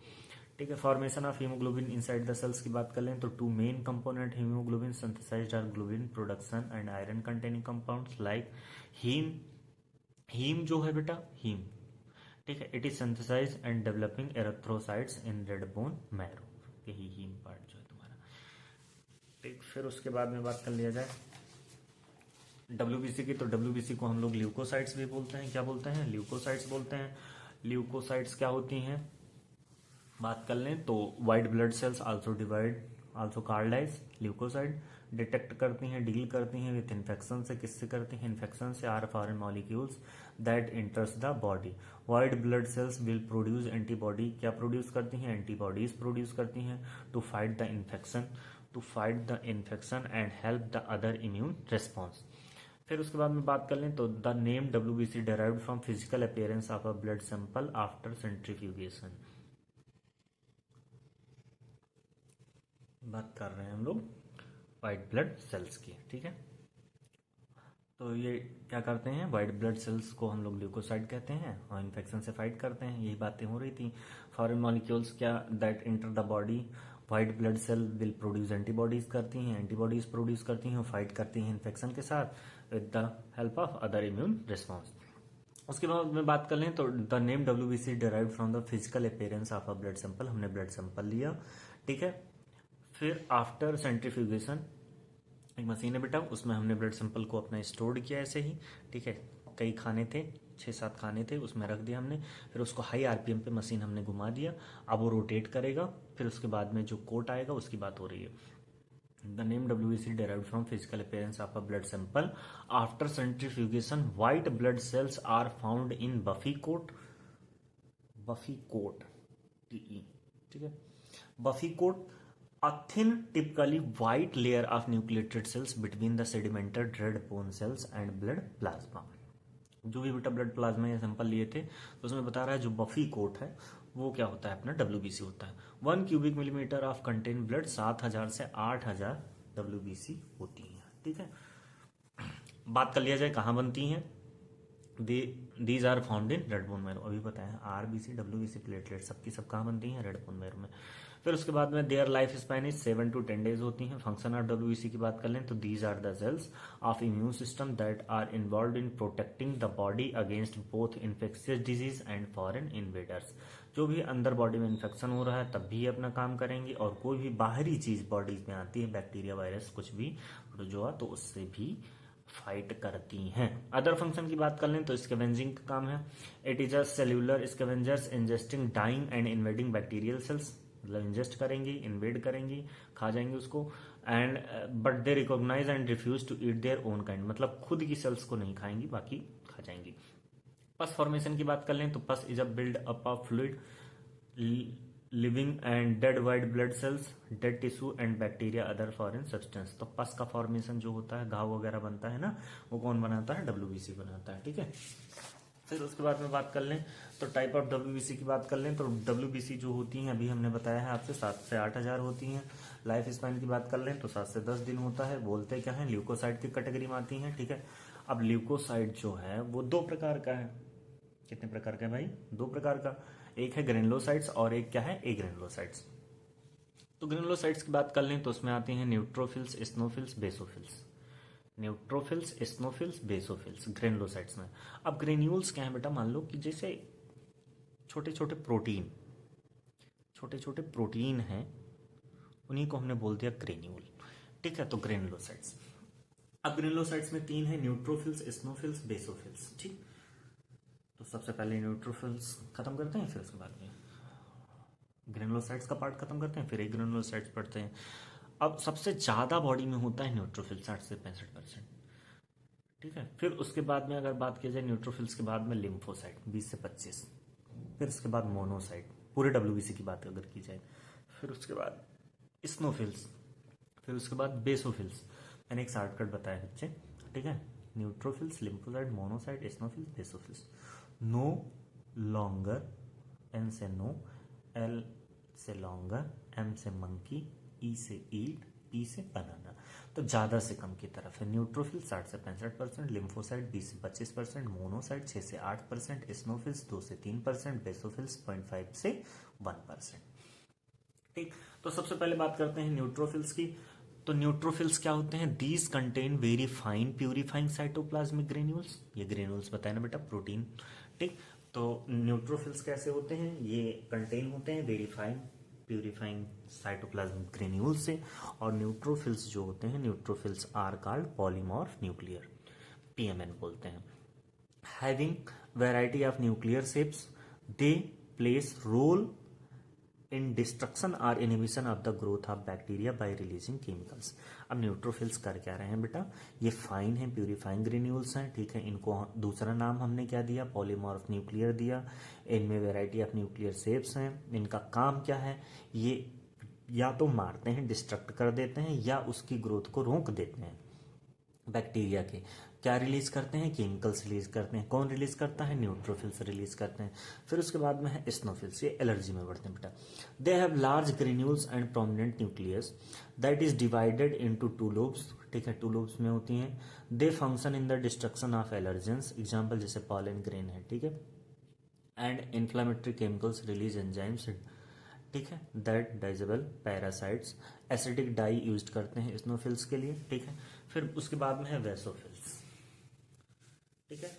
ठीक है। Formation of haemoglobin inside the cells की बात कर लें तो two main component haemoglobin synthesised are globin production and iron containing compounds like haem. Haem जो है बेटा, हीम, ठीक है, it is synthesise and developing erythrocytes in red bone marrow. यही हीम पार्ट जो है तुम्हारा, ठीक। फिर उसके बाद में बात कर लिया जाए डब्ल्यूबीसी की, तो डब्ल्यूबीसी को हम लोग ल्यूकोसाइट्स भी बोलते हैं। क्या बोलते हैं, ल्यूकोसाइट्स बोलते हैं। ल्यूकोसाइट्स क्या होती हैं बात कर लें तो white blood cells also divide also called as leucocyte. Detect करती हैं, डील करती हैं विथ इन्फेक्शन से। किससे करती हैं, इन्फेक्शन से। Are foreign molecules that enters the body. White blood cells will produce antibody. क्या प्रोड्यूस करती हैं, एंटीबॉडीज प्रोड्यूस करती हैं to fight the infection, to fight the infection and help the other immune response. फिर उसके बाद में बात कर लें तो the name WBC derived from physical appearance of a blood sample after centrifugation. बात कर रहे हैं हम लोग वाइट ब्लड सेल्स की, ठीक है। तो ये क्या करते हैं, वाइट ब्लड सेल्स को हम लोग ल्यूकोसाइट कहते हैं और इन्फेक्शन से फाइट करते हैं। यही बातें हो रही थी। फॉरेन मॉलिक्यूल्स क्या, that enter the body. White blood cell will produce antibodies करती हैं, एंटीबॉडीज प्रोड्यूस करती हैं और फाइट करती हैं इन्फेक्शन के साथ with the help of other immune response. उसके बाद में बात कर लें तो the name WBC derived from the physical appearance of a blood sample. हमने ब्लड सैंपल लिया, ठीक है। फिर आफ्टर सेंट्रीफ्यूगेशन, एक मशीन है बेटा, उसमें हमने ब्लड सैंपल को अपना स्टोर किया ऐसे ही, ठीक है। कई खाने थे, 6-7 खाने थे, उसमें रख दिया हमने। फिर उसको हाई आरपीएम पे मशीन हमने घुमा दिया। अब वो रोटेट करेगा। फिर उसके बाद में जो कोट आएगा उसकी बात हो रही है। The name WBC derived from physical appearance of a blood sample. After centrifugation, white blood cells are found in buffy coat, TE, ठीक है। buffy coat, a thin, typically white layer of nucleated cells between the sedimented red bone cells and blood plasma. जो भी बेटा blood plasma या sample लिए थे तो उसमें बता रहा है जो बफी कोट है वो क्या होता है, अपना WBC होता है। 1 cubic millimetre of contain blood 7000 से 8000 WBC होती है, ठीक है। बात कर लिया जाए कहाँ बनती हैं, these are found in red bone marrow. अभी बताया RBC WBC प्लेटलेट सबकी सब कहाँ बनती हैं, रेड बोन मैरो में। फिर उसके बाद में their life span is 7 to 10 days होती हैं। फंक्शन ऑफ WBC की बात कर लें तो these are the cells of immune system that are involve in protecting the body against both infectious disease and foreign invaders. जो भी अंदर बॉडी में इन्फेक्शन हो रहा है तब भी अपना काम करेंगी, और कोई भी बाहरी चीज बॉडी में आती है, बैक्टीरिया वायरस कुछ भी प्रोजोआ, तो उससे भी फाइट करती हैं। अदर फंक्शन की बात कर लें तो स्कैवेंजिंग का काम है। It is a cellular scavengers ingesting dying and invading bacterial cells. मतलब इंजेस्ट करेंगी, इन्वेड करेंगी, खा जाएंगी उसको। And but they recognise and refuse to eat their own kind, मतलब खुद की सेल्स को नहीं खाएंगी, बाकी खा जाएंगी। पस फॉर्मेशन की बात कर लें तो पस is a build up of fluid living and dead white blood sales, dead tissue and bacteria other foreign substance. तो पस का फॉर्मेशन जो होता है, घाव वगैरह बनता है ना, वो कौन बनाता है, WBC बनाता है, ठीक है। फिर उसके बाद में बात कर लें तो टाइप ऑफ WBC की बात कर लें तो WBC जो होती हैं अभी हमने बताया है आपसे 7 से 8000 होती हैं। लाइफ स्पैन की बात कर लें तो 7 से 10 दिन होता है। बोलते क्या है, ल्यूकोसाइट की कैटेगरी में आती हैं, ठीक है। अब ल्यूकोसाइट जो है वो 2 प्रकार का है। कितने प्रकार का है भाई, 2 प्रकार का। एक है ग्रेनुलोसाइट्स और एक क्या है, एग्रेनुलोसाइट्स। तो ग्रेनुलोसाइट्स की बात कर लें तो उसमें आती हैं neutrophils, स्नोफिल्स, basophils. Neutrophils, स्नोफिल्स, basophils granulocytes में। अब ग्रेन्यूल्स क्या है बेटा, मान लो कि जैसे छोटे छोटे प्रोटीन हैं, उन्हीं को हमने बोल दिया ग्रेन्यूल, ठीक है। तो ग्रेनुलोसाइट्स, अब ग्रेनुलोसाइट्स में 3 है, न्यूट्रोफिल्स, स्नोफिल्स, बेसोफिल्स, ठीक। तो सबसे पहले न्यूट्रोफिल्स खत्म करते हैं, फिर उसके बाद में ग्रेनुलोसाइट्स का पार्ट खत्म करते हैं, फिर एक ग्रेनुलोसाइट्स पढ़ते हैं। अब सबसे ज़्यादा बॉडी में होता है न्यूट्रोफिल 60 से 65%, ठीक है। फिर उसके बाद में अगर बात की जाए न्यूट्रोफिल्स के बाद में लिम्फोसाइट 20 से 25, फिर उसके बाद मोनोसाइट, पूरे डब्ल्यूबीसी की बात अगर की जाए, फिर उसके बाद स्नोफिल्स, फिर उसके बाद बेसोफिल्स। मैंने एक शॉर्टकट बताया बच्चे, ठीक है। Neutrophils, lymphocyte, monocyte, eosinophils, basophils. No longer, N से नो, एल से लॉन्गर, एम से मंकी, ई से ईट, पी से बनाना। तो ज्यादा से कम की तरफ है। न्यूट्रोफिल 60 से 65%, लिम्फोसाइट 20 से 25%, मोनोसाइट 6 से 8%, स्नोफिल्स 2 से 3%, बेसोफिल्स 0.5 से 1%। ठीक, तो सबसे पहले बात करते हैं न्यूट्रोफिल्स की। तो न्यूट्रोफिल्स क्या होते हैं? These contain very fine purifying cytoplasmic granules. ये ग्रेन्यूल्स बताया ना बेटा, प्रोटीन। ठीक, तो न्यूट्रोफिल्स कैसे होते हैं? ये कंटेन होते हैं very fine purifying cytoplasmic granules से। और न्यूट्रोफिल्स जो होते हैं, neutrophils are called polymorph nuclear, PMN बोलते हैं। Having variety of nuclear shapes, they plays role in destruction और inhibition of the growth of bacteria by releasing chemicals. अब neutrophils कर क्या रहे हैं बेटा? ये फाइन है, प्यूरिफाइंग ग्रेन्यूल्स हैं, ठीक है। इनको दूसरा नाम हमने क्या दिया? पॉलीमॉर्फ न्यूक्लियर दिया। इनमें वेराइटी ऑफ न्यूक्लियर शेप्स हैं। इनका काम क्या है? ये या तो मारते हैं, डिस्ट्रक्ट कर देते हैं, या उसकी ग्रोथ को रोक देते हैं। बैक्टीरिया के क्या रिलीज करते हैं? केमिकल्स रिलीज करते हैं। कौन रिलीज करता है? न्यूट्रोफिल्स रिलीज करते हैं। फिर उसके बाद में है स्नोफिल्स, ये एलर्जी में बढ़ते हैं बेटा। They have large granules and prominent nucleus that is divided into two lobes, ठीक है, टू लोब्स में होती हैं। They function in the destruction of allergens, example जैसे पॉलन ग्रेन है, ठीक है। And inflammatory chemicals release enzymes, ठीक है, that disable parasites. Acidic dye use करते हैं स्नोफिल्स के लिए, ठीक है। फिर उसके बाद में है वेसोफिल्स, ठीक है।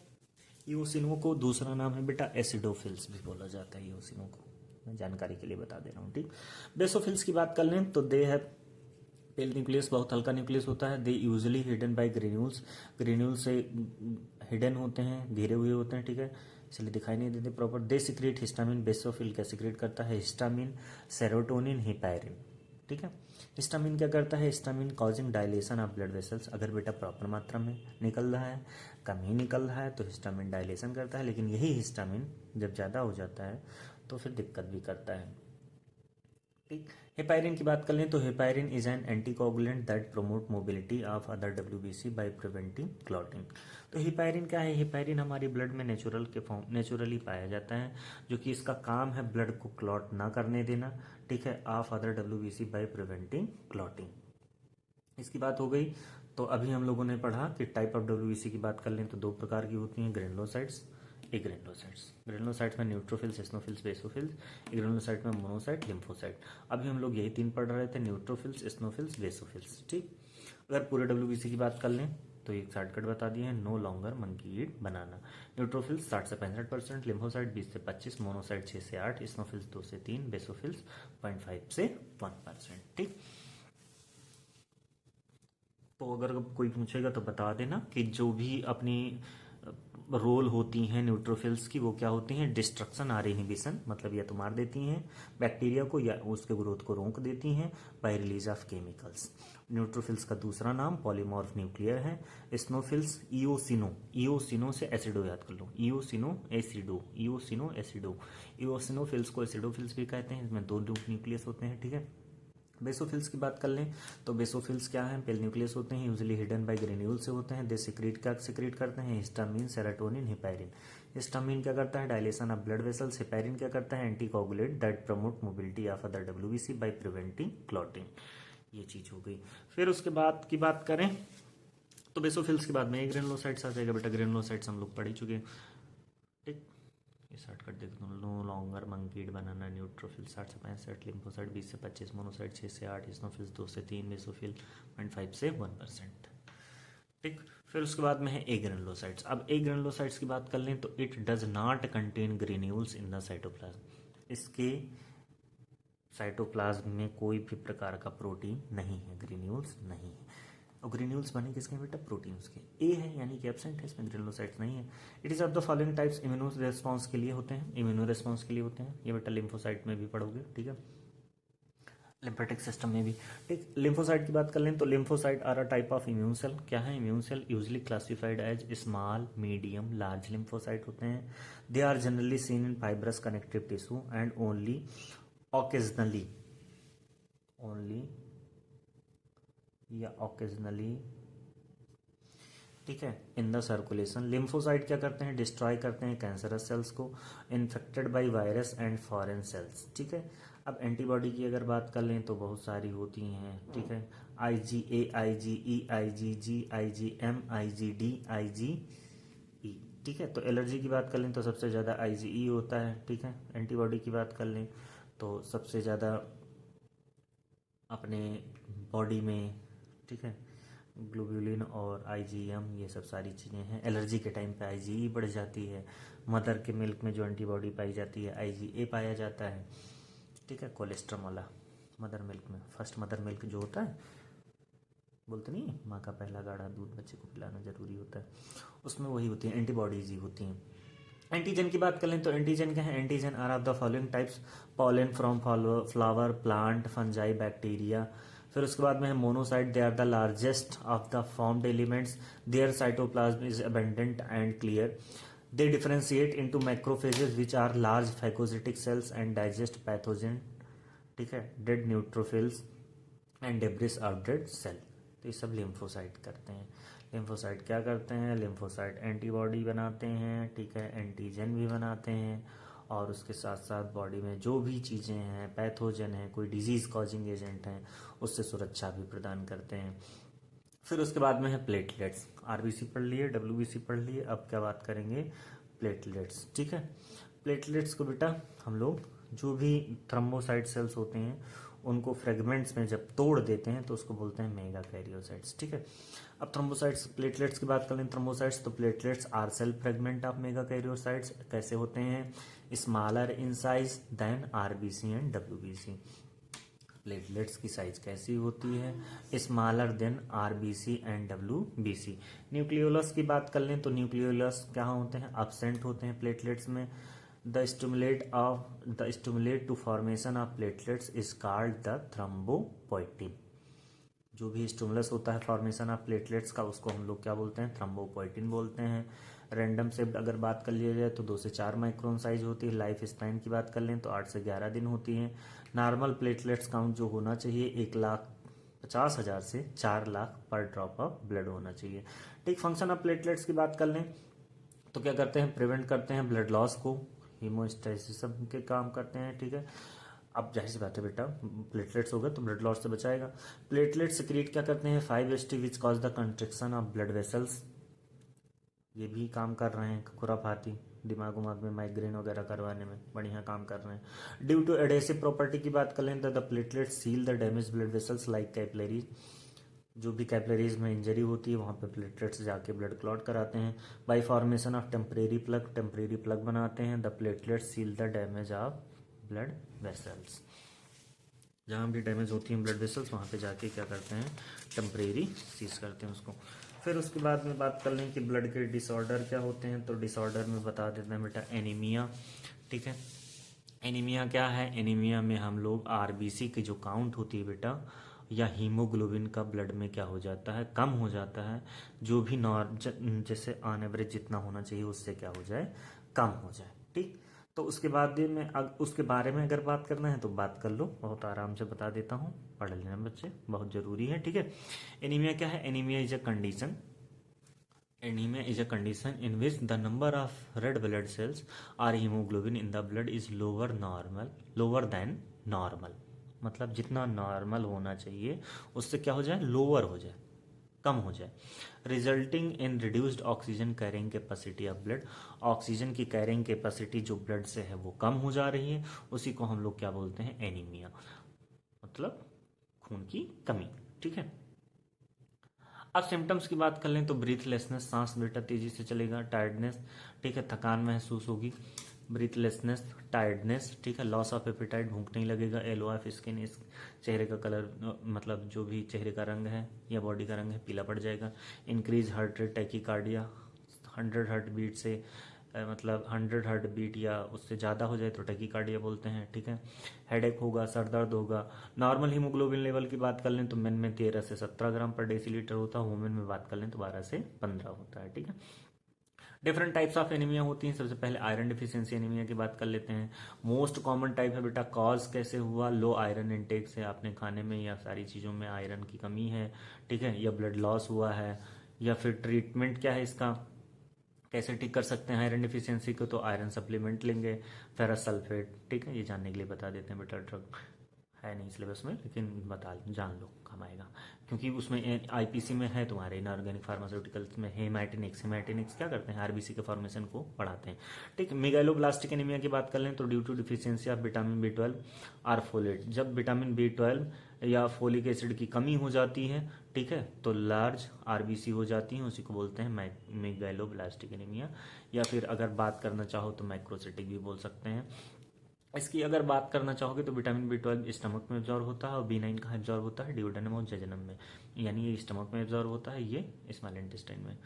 ईओसिनो को दूसरा नाम है बेटा एसिडोफिल्स भी बोला जाता है। ईओसिनो को मैं जानकारी के लिए बता दे रहा हूँ, ठीक। बेसोफिल्स की बात कर लें तो दे है पेल न्यूक्लियस, बहुत हल्का न्यूक्लियस होता है। They usually hidden bye granules, granule से हिडन होते हैं, घेरे हुए होते हैं, ठीक है, इसलिए दिखाई नहीं देते proper. They secrete histamine, basophil क्या सिक्रेट करता है? हिस्टामिन, सेरोटोनिन, हिपैरिन, ठीक है। हिस्टामिन क्या करता है? Histamine causing dilation of blood vessels. अगर बेटा प्रॉपर मात्रा में निकल रहा है, कम ही निकल रहा है, तो हिस्टामिन डायलेशन करता है। लेकिन यही हिस्टामिन जब ज़्यादा हो जाता है तो फिर दिक्कत भी करता है, ठीक। हेपायरिन की बात कर लें तो heparin is an anticoagulant that promote mobility of other WBC by preventing clotting. तो हेपायरिन क्या है? हेपायरिन हमारी ब्लड में नेचुरली पाया जाता है, जो कि इसका काम है ब्लड को क्लॉट ना करने देना, ठीक है, of other WBC by preventing clotting. इसकी बात हो गई। तो अभी हम लोगों ने पढ़ा कि टाइप ऑफ डब्ल्यूबीसी की बात कर लें तो दो प्रकार की होती हैं, ग्रेनुलोसाइट्स, एग्रेनुलोसाइट्स। ग्रेनुलोसाइट्स में न्यूट्रोफिल्स, स्नोफिल्स, बेसोफिल्स। एग्रेनुलोसाइट में मोनोसाइट, लिम्फोसाइट। अभी हम लोग यही तीन पढ़ रहे थे, न्यूट्रोफिल्स, स्नोफिल्स, बेसोफिल्स, ठीक। अगर पूरे डब्ल्यूबीसी की बात कर लें तो एक शॉर्टकट बता दिए हैं, नो लॉन्गर मंकी ईट बनाना। न्यूट्रोफिल्स 60 से 65%, लिम्फोसाइट 20 से 25, मोनोसाइट 6 से 8, स्नोफिल्स 2 से 3, बेसोफिल्स 0.5 से 1%, ठीक। तो अगर कोई पूछेगा तो बता देना कि जो भी अपनी रोल होती हैं न्यूट्रोफिल्स की, वो क्या होती हैं? डिस्ट्रक्शन और इनहिबिशन, मतलब या तो मार देती हैं बैक्टीरिया को या उसके ग्रोथ को रोक देती हैं by release of chemicals. Neutrophils का दूसरा नाम पॉलीमॉर्फ न्यूक्लियर है। स्नोफिल्स ईओसिनो, ईओसिनो से एसिडो याद कर लो, ईओसिनो एसिडो, ईओसिनो एसिडो। ईओसिनोफिल्स को एसिडोफिल्स भी कहते हैं, इसमें दो न्यूक्लियस होते हैं, ठीक है। बेसोफिल्स की बात कर लें तो बेसोफिल्स क्या है? पेल न्यूक्लियस होते हैं, यूजुअली हिडन बाय ग्रेन्यूल से होते हैं। दे सिक्रीट क्या सिक्रीट करते हैं? Histamine, serotonin, heparin. हिस्टामिन क्या करता है? Dilation of blood vessels. Heparin क्या करता है? Anticoagulant that promote mobility of other WBC by preventing clotting. ये चीज हो गई। फिर उसके बाद की बात करें तो बेसोफिल्स के बाद में ग्रेनुलोसाइट्स आ जाएगा बेटा। ग्रेनुलोसाइट्स हम लोग पढ़ ही चुके हैं, ठीक। ये शॉर्टकट देख दो, नो लॉन्गर मंकीड बनाना। न्यूट्रोफिल 60 से 65, लिम्फोसाइट 20 से 25, मोनोसाइट 6 से 8, स्नोफिल्स 2 से 3, बेसोफिल 0.5 से 1%, ठीक। फिर उसके बाद में है एग्रेनुलोसाइट्स। अब एग्रेनुलोसाइट्स की बात कर लें तो it does not contain granules in the cytoplasm. इसके साइटोप्लाज्म में कोई भी प्रकार का प्रोटीन नहीं है, ग्रेन्यूल्स नहीं है। और ग्रेन्यूल्स बने किसके बेटा? प्रोटीन्स के। ए है यानी कि एब्सेंट है, इसमें ग्रेनुलोसाइट्स नहीं है। It is of the following types, immuno response के लिए होते हैं, इम्यूनो रेस्पॉन्स के लिए होते हैं। ये बेटा लिम्फोसाइट में भी पढ़ोगे, ठीक है। लिम्फेटिक सिस्टम में भी। ठीक, लिम्फोसाइट की बात कर लें तो lymphocyte are a type of immune cell. क्या है immune cell? Usually classified as small, medium, large lymphocyte होते हैं। They are generally seen in fibrous connective tissue and only occasionally, only या ऑकेजनली, ठीक है, इन द सर्कुलेशन। लिम्फोसाइट क्या करते हैं? डिस्ट्रॉय करते हैं कैंसरस सेल्स को infected by virus and foreign cells. ठीक है, अब एंटीबॉडी की अगर बात कर लें तो बहुत सारी होती हैं। ठीक है, IgA, IgE, IgG, IgM, IgD, IgE। ठीक है, तो एलर्जी की बात कर लें तो सबसे ज़्यादा IgE होता है। ठीक है, एंटीबॉडी की बात कर लें तो सबसे ज़्यादा अपने बॉडी में, ठीक है, ग्लोब्यूलिन और IgM, ये सब सारी चीज़ें हैं। एलर्जी के टाइम पे IgE बढ़ जाती है। मदर के मिल्क में जो एंटीबॉडी पाई जाती है IgA पाया जाता है। ठीक है, कोलेस्ट्रम वाला मदर मिल्क में, फर्स्ट मदर मिल्क जो होता है, बोलते नहीं माँ का पहला गाढ़ा दूध बच्चे को पिलाना जरूरी होता है, उसमें वही होती है, एंटीबॉडीज ही होती हैं। एंटीजन की बात कर लें तो एंटीजन क्या है? Antigen are of the following types: pollen from flower, plant, fungi, bacteria. फिर उसके बाद में है monocyte. They are the largest of the formed elements. Their cytoplasm is abundant and clear. They differentiate into macrophages which are large phagocytic cells and digest pathogen. ठीक है, dead neutrophils and debris of dead cell. तो ये सब lymphocyte करते हैं। Lymphocyte क्या करते हैं? लिम्फोसाइट एंटीबॉडी बनाते हैं। ठीक है, एंटीजन भी बनाते हैं, और उसके साथ साथ बॉडी में जो भी चीज़ें हैं, पैथोजन है, कोई डिजीज कॉजिंग एजेंट हैं, उससे सुरक्षा भी प्रदान करते हैं। फिर उसके बाद में है प्लेटलेट्स। आरबीसी पढ़ लिए, डब्ल्यूबीसी पढ़ लिए, अब क्या बात करेंगे? प्लेटलेट्स। ठीक है, प्लेटलेट्स को बेटा हम लोग जो भी थ्रोम्बोसाइट सेल्स होते हैं उनको फ्रेगमेंट्स में जब तोड़ देते हैं तो उसको बोलते हैं मेगा कैरियोसाइट्स। ठीक है, अब थ्रोम्बोसाइट्स, प्लेटलेट्स की बात कर लें थ्रोम्बोसाइट्स, तो platelets are cell fragment of megakaryocytes. कैसे होते हैं? Smaller in size than RBC and WBC. Platelets की साइज कैसी होती है? Smaller than RBC and WBC. Nucleolus की बात कर लें तो न्यूक्लियोलस क्या होते हैं? एब्सेंट होते हैं प्लेटलेट्स में। The stimulate to formation of platelets is called the thrombopoietin. जो भी स्टिमुलस होता है फॉर्मेशन ऑफ प्लेटलेट्स का, उसको हम लोग क्या बोलते हैं? थ्रोम्बोपोइटिन बोलते हैं। रैंडम शिफ्ट अगर बात कर लिया जाए तो 2 से 4 माइक्रोन साइज होती है। लाइफ स्पैन की बात कर लें तो 8 से 11 दिन होती है। नॉर्मल प्लेटलेट्स काउंट जो होना चाहिए 1,50,000 से 4 लाख पर ड्रॉप ऑफ ब्लड होना चाहिए। ठीक, फंक्शन ऑफ प्लेटलेट्स की बात कर लें तो क्या करते हैं? प्रिवेंट करते हैं ब्लड लॉस को, हीमोस्टैसिस के काम करते हैं। ठीक है, अब जाहिर सी बात है बेटा, प्लेटलेट्स हो गए तो ब्लड लॉस से बचाएगा। प्लेटलेट सिक्रीट क्या करते हैं? 5-HT which cause the constriction of blood vessels. ये भी काम कर रहे हैं खुराफाती, दिमाग उमाग में माइग्रेन वगैरह करवाने में बढ़िया काम कर रहे हैं। ड्यू टू एडेसिव प्रॉपर्टी की बात कर लें तो the platelet seal the damage blood vessels like capillaries. जो भी कैपिलरीज में इंजरी होती है वहाँ पे प्लेटलेट्स जाके ब्लड क्लॉट कराते हैं। Bye formation of temporary plug बनाते हैं। The platelets seal the damage of blood vessels. जहाँ भी डैमेज होती हैं ब्लड वेसल्स वहाँ पे जाके क्या करते हैं? टेम्परेरी सीज करते हैं उसको। फिर उसके बाद में बात कर लें कि ब्लड के डिसऑर्डर क्या होते हैं, तो डिसऑर्डर में बता देते हैं बेटा एनीमिया। ठीक है, एनीमिया क्या है? एनीमिया में हम लोग आरबीसी की जो काउंट होती है बेटा, या हीमोग्लोबिन का ब्लड में क्या हो जाता है? कम हो जाता है। जो भी जैसे ऑन एवरेज जितना होना चाहिए उससे क्या हो जाए? कम हो जाए। ठीक, तो उसके बाद में उसके बारे में अगर बात करना है तो बात कर लो, बहुत आराम से बता देता हूँ, पढ़ लेना बच्चे, बहुत ज़रूरी है। ठीक है, एनीमिया क्या है? Anaemia is a condition, anaemia is a condition in which the number of red blood cells और haemoglobin in the blood is lower than normal. मतलब जितना नॉर्मल होना चाहिए उससे क्या हो जाए? लोअर हो जाए, कम हो जाए। Resulting in reduced oxygen carrying capacity of blood. Oxygen की कैरिंग कैपेसिटी जो ब्लड से है वो कम हो जा रही है, उसी को हम लोग क्या बोलते हैं? एनीमिया, मतलब खून की कमी। ठीक है, अब सिम्टम्स की बात कर लें तो ब्रीथलेसनेस, सांस बेटा तेजी से चलेगा। टायर्डनेस, ठीक है, थकान महसूस होगी। ब्रीथलेसनेस, टायर्डनेस, ठीक है, लॉस ऑफ एपेटाइट, भूख नहीं लगेगा। येलो ऑफ स्किन, इस चेहरे का कलर मतलब जो भी चेहरे का रंग है या बॉडी का रंग है पीला पड़ जाएगा। Increase heart rate, tachycardia, 100 heart beat से मतलब 100 हार्ट बीट या उससे ज़्यादा हो जाए तो टैकीकार्डिया बोलते हैं, ठीक है। हेडेक होगा, सर दर्द होगा। नॉर्मल हीमोग्लोबिन लेवल की बात कर लें तो मेन में 13 से 17 ग्राम पर डेसीलीटर होता है, वुमेन में बात कर लें तो 12 से 15 होता है, ठीक है। डिफरेंट टाइप्स ऑफ एनीमिया होती हैं। सबसे पहले आयरन डिफिशियंसी एनीमिया की बात कर लेते हैं। मोस्ट कॉमन टाइप है बेटा, कॉज कैसे हुआ, लो आयरन इंटेक से, आपने खाने में या सारी चीज़ों में आयरन की कमी है, ठीक है, या ब्लड लॉस हुआ है, या फिर ट्रीटमेंट क्या है इसका, कैसे ठीक कर सकते हैं आयरन डिफिशियंसी को, तो आयरन सप्लीमेंट लेंगे, फेरस सल्फेट, ठीक है। ये जानने के लिए बता देते हैं बेटा, ड्रग है नहीं सिलेबस में लेकिन बता जान लो, काम आएगा, क्योंकि उसमें आईपीसी में है तुम्हारे इनऑर्गेनिक फार्मास्यूटिकल्स में हेमाटिनिक्स क्या करते हैं, आरबीसी के फॉर्मेशन को बढ़ाते हैं, ठीक है। मेगालोब्लास्टिक एनीमिया की बात कर लें तो due to deficiency of vitamin B12 और फोलेट, जब विटामिन B12 या फोलिक एसिड की कमी हो जाती है, ठीक है, तो लार्ज आरबीसी हो जाती हैं, उसी को बोलते हैं मेगालोब्लास्टिक एनीमिया, या फिर अगर बात करना चाहो तो मैक्रोसिटिक भी बोल सकते हैं। इसकी अगर बात करना चाहोगे तो विटामिन B12 स्टमक में एब्जॉर्ब होता है और B9 कहाँ एब्जॉर्ब होता है, ड्यूडेनम और जजनम में, यानी ये स्टमक में एब्जॉर्ब होता है, ये स्मॉल इंटेस्टाइन में,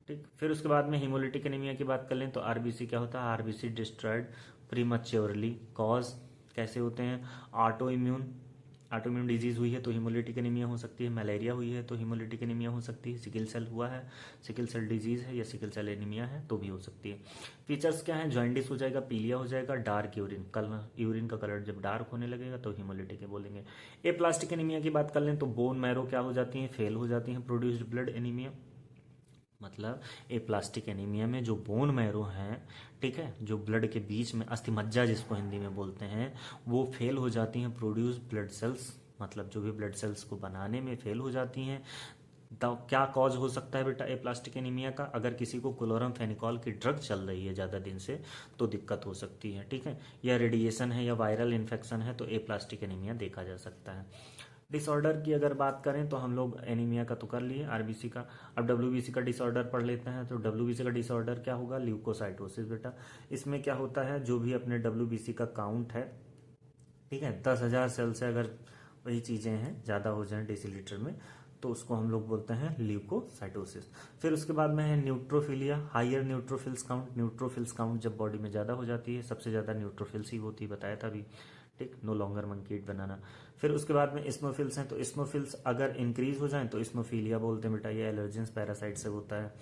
ठीक। फिर उसके बाद में हीमोलिटिक एनीमिया की बात कर लें तो आरबीसी क्या होता है, आरबीसी डिस्ट्रॉयड प्रीमच्योरली, कॉज कैसे होते हैं, ऑटो इम्यून डिजीज हुई है तो हीमोलिटिक एनीमिया हो सकती है, मलेरिया हुई है तो हीमोलिटिक एनीमिया हो सकती है, सिकल सेल हुआ है, सिकल सेल डिजीज है या सिकल सेल एनीमिया है तो भी हो सकती है। फीचर्स क्या है, जॉइंडिस हो जाएगा, पीलिया हो जाएगा, डार्क यूरिन का कलर जब डार्क होने लगेगा तो हीमोलिटिक है बोलेंगे। एप्लास्टिक एनीमिया की बात कर लें तो बोन मैरो क्या हो जाती है, फेल हो जाती है, प्रोड्यूस्ड ब्लड एनीमिया, मतलब एप्लास्टिक एनीमिया में जो बोन मैरो हैं, ठीक है, जो ब्लड के बीच में अस्थि मज्जा जिसको हिंदी में बोलते हैं, वो फेल हो जाती हैं, प्रोड्यूस ब्लड सेल्स, मतलब जो भी ब्लड सेल्स को बनाने में फेल हो जाती हैं। तो क्या कॉज हो सकता है बेटा एप्लास्टिक एनीमिया का, अगर किसी को क्लोरामफेनिकॉल की ड्रग चल रही है ज़्यादा दिन से तो दिक्कत हो सकती है, ठीक है, या रेडिएशन है या वायरल इन्फेक्शन है तो एप्लास्टिक एनीमिया देखा जा सकता है। डिसऑर्डर की अगर बात करें तो हम लोग एनीमिया का तो कर लिए, आरबीसी का, अब डब्ल्यूबीसी का डिसऑर्डर पढ़ लेते हैं। तो डब्ल्यूबीसी का डिसऑर्डर क्या होगा, ल्यूकोसाइटोसिस बेटा। इसमें क्या होता है, जो भी अपने डब्ल्यूबीसी का काउंट है, ठीक है, 10,000 सेल से अगर वही चीज़ें हैं ज़्यादा हो जाएं डेसीलीटर में तो उसको हम लोग बोलते हैं ल्यूकोसाइटोसिस। फिर उसके बाद में है न्यूट्रोफिलिया, हायर न्यूट्रोफिल्स काउंट जब बॉडी में ज़्यादा हो जाती है, सबसे ज़्यादा न्यूट्रोफिल्स ही होती है, बताया था अभी, ठीक, नो लॉन्गर मंकी ईट बनाना। फिर उसके बाद में स्नोफिल्स हैं, तो स्नोफिल्स अगर इंक्रीज हो जाएं तो स्नोफिलिया बोलते हैं बेटा, ये एलर्जेंस पैरासाइट से होता है।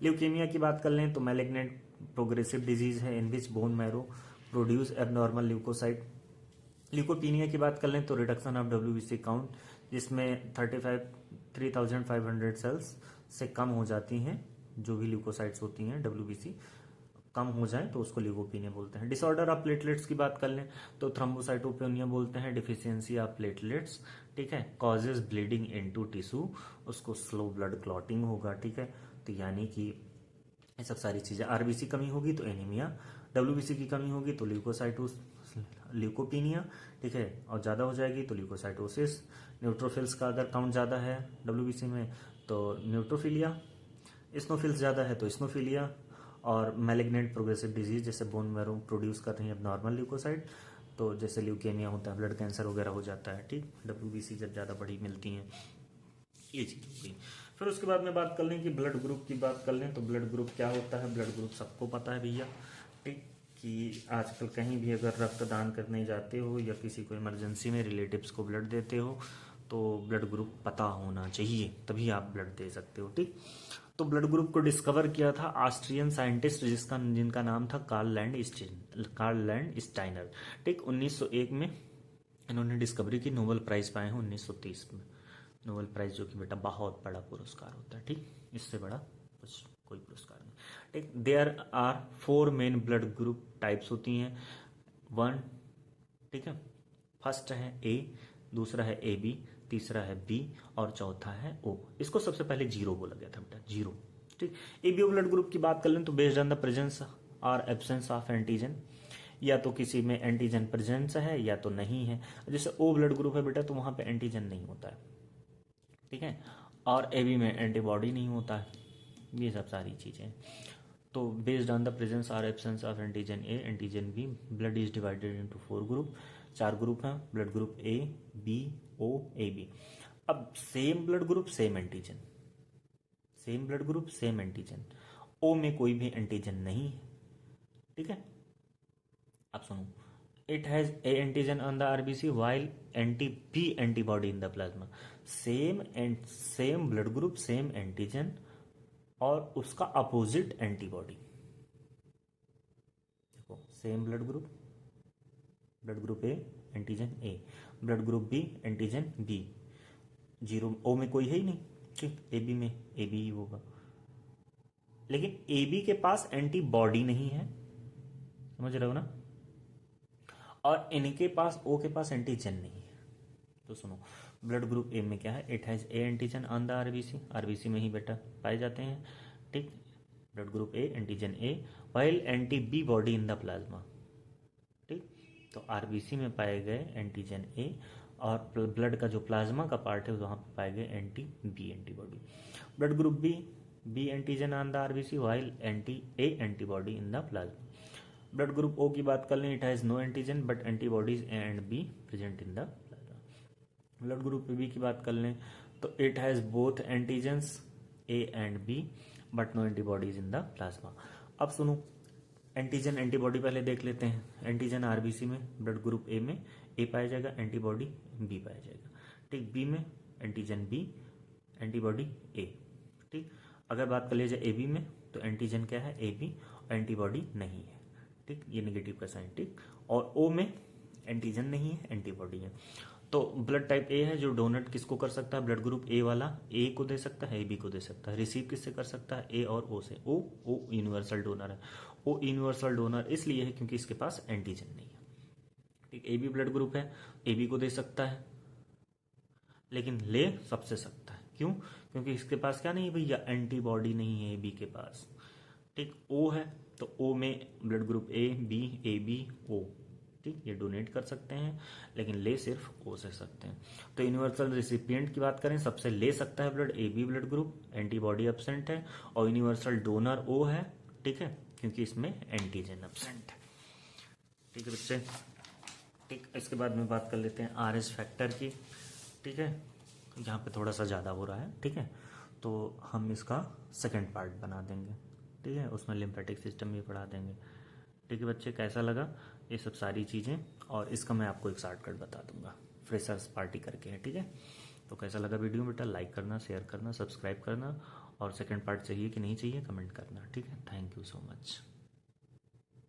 ल्यूकेमिया की बात कर लें तो मैलिग्नेंट प्रोग्रेसिव डिजीज है in which bone marrow produce abnormal leukocyte. Leukopenia की बात कर लें तो रिडक्शन ऑफ डब्ल्यूबीसी काउंट, जिसमें 3,500 सेल्स से कम हो जाती हैं, जो भी ल्यूकोसाइट्स होती हैं डब्ल्यूबीसी कम हो जाए तो उसको ल्यूकोपीनिया बोलते हैं। डिसऑर्डर ऑफ प्लेटलेट्स की बात कर लें तो थ्रोम्बोसाइटोपेनिया बोलते हैं, डिफिशियंसी ऑफ प्लेटलेट्स, ठीक है, कॉजेज ब्लीडिंग इनटू टिश्यू, उसको स्लो ब्लड क्लॉटिंग होगा, ठीक है, तो यानी कि ये सब सारी चीज़ें, आरबीसी कमी होगी तो एनीमिया, डब्ल्यूबीसी की कमी होगी तो ल्यूकोपीनिया, ठीक है, और ज़्यादा हो जाएगी तो ल्यूकोसाइटोसिस। न्यूट्रोफिल्स का अगर काउंट ज़्यादा है डब्ल्यूबीसी में तो न्यूट्रोफिलिया, स्नोफिल्स ज़्यादा है तो स्नोफिलिया, और मैलिग्नेंट प्रोग्रेसिव डिजीज जैसे बोन मैरो प्रोड्यूस कर रही है नॉर्मल ल्यूकोसाइट, तो जैसे ल्यूकेमिया होता है, ब्लड कैंसर वगैरह हो जाता है, ठीक, डब्ल्यूबीसी जब ज़्यादा बड़ी मिलती हैं, ये चीज़ हो गई। फिर उसके बाद में बात कर लें कि ब्लड ग्रुप की बात कर लें तो ब्लड ग्रुप क्या होता है, ब्लड ग्रुप सबको पता है भैया, ठीक, कि आजकल कहीं भी अगर रक्तदान करने जाते हो या किसी को इमरजेंसी में रिलेटिव्स को ब्लड देते हो तो ब्लड ग्रुप पता होना चाहिए, तभी आप ब्लड दे सकते हो, ठीक। तो ब्लड ग्रुप को डिस्कवर किया था ऑस्ट्रियन साइंटिस्ट जिनका नाम था कार्ल लैंड स्टाइनर, ठीक, 1901 में इन्होंने डिस्कवरी की, नोबेल प्राइज पाए हैं 1930 में, नोबेल प्राइज जो कि बेटा बहुत बड़ा पुरस्कार होता है, ठीक, इससे बड़ा कुछ कोई पुरस्कार नहीं, ठीक। There are 4 main blood group types होती हैं, 1, ठीक है, फर्स्ट है ए, दूसरा है AB, तीसरा है B और चौथा है O। इसको सबसे पहले जीरो बोला गया था बेटा, जीरो, ठीक। ABO ब्लड ग्रुप की बात कर लें तो बेस्ड ऑन द प्रेजेंस और एब्सेंस ऑफ एंटीजन, या तो किसी में एंटीजन प्रेजेंस है या तो नहीं है। जैसे O ब्लड ग्रुप है बेटा तो वहां पे एंटीजन नहीं होता है, ठीक है, और AB में एंटीबॉडी नहीं होता है, ये सब सारी चीजें। तो बेस्ड ऑन द प्रेजेंस और absence of antigen A, antigen B, blood is divided into 4 group, 4 group हैं, blood group A, B, O, AB। अब same blood group same antigen, same blood group same antigen, O में कोई भी antigen नहीं है, ठीक है, अब सुनो, it has A antigen on the RBC while anti B antibody in the plasma. Same blood group, same antigen और उसका अपोजिट एंटीबॉडी। देखो, same blood group A, antigen A, blood group B, antigen B, zero O में कोई है ही नहीं, ठीक, A B में A B ही होगा, लेकिन ए बी के पास एंटीबॉडी नहीं है, समझ रहे हो ना, और इनके पास ओ के पास एंटीजन नहीं है। तो सुनो, ब्लड ग्रुप ए में क्या है, it has A antigen on the RBC, RBC में ही बेटा पाए जाते हैं, ठीक, blood group A, antigen A, while anti B body in the plasma, ठीक। तो आरबीसी में पाए गए एंटीजन ए और ब्लड का जो प्लाज्मा का पार्ट है वहां पे पाए गए anti B antibody. Blood group B, B antigen on the RBC while anti A antibody in the plasma. Blood group O की बात कर लें, it has no antigen but antibodies A and B present in the plasma. Blood group B की बात कर लें तो it has both antigens A and B but no antibodies in the plasma. अब सुनो, एंटीजन एंटीबॉडी पहले देख लेते हैं। एंटीजन आरबीसी में ब्लड ग्रुप ए में ए पाया जाएगा, एंटीबॉडी बी पाया जाएगा, ठीक। बी में एंटीजन बी, एंटीबॉडी ए, ठीक। अगर बात कर लीजिए ए बी में तो एंटीजन क्या है, ए बी, और एंटीबॉडी नहीं है, ठीक, ये नेगेटिव का साइन, ठीक। और ओ में एंटीजन नहीं है, एंटीबॉडी है। तो ब्लड टाइप ए है, जो डोनेट किसको कर सकता है, ब्लड ग्रुप ए वाला ए को दे सकता है, ए बी को दे सकता है। रिसीव किससे कर सकता है, ए और ओ से। ओ यूनिवर्सल डोनर है। ओ यूनिवर्सल डोनर इसलिए है क्योंकि इसके पास एंटीजन नहीं है, ठीक। ए बी ब्लड ग्रुप है, ए बी को दे सकता है, लेकिन ले सबसे सकता है, क्यों, क्योंकि इसके पास क्या नहीं है भैया, एंटीबॉडी नहीं है ए बी के पास, ठीक। ओ है तो ओ में blood group A B O, ठीक, ये डोनेट कर सकते हैं, लेकिन ले सिर्फ ओ से सकते हैं। तो यूनिवर्सल रिसिपिएंट की बात करें, सबसे ले सकता है blood A B blood group, antibody absent है, और यूनिवर्सल डोनर ओ है, ठीक है, क्योंकि इसमें एंटीजन एब्सेंट है, ठीक है बच्चे, ठीक। इसके बाद में बात कर लेते हैं आर एस फैक्टर की, ठीक है, यहाँ पे थोड़ा सा ज़्यादा हो रहा है, ठीक है, तो हम इसका सेकेंड पार्ट बना देंगे, ठीक है, उसमें लिम्फेटिक सिस्टम भी पढ़ा देंगे, ठीक है बच्चे। कैसा लगा ये सब सारी चीज़ें, और इसका मैं आपको एक शॉर्टकट बता दूंगा, फ्रेशर्स पार्टी करके है, ठीक है। तो कैसा लगा वीडियो बेटा, लाइक करना, शेयर करना, सब्सक्राइब करना, और सेकंड पार्ट चाहिए कि नहीं चाहिए कमेंट करना, ठीक है। Thank you so much.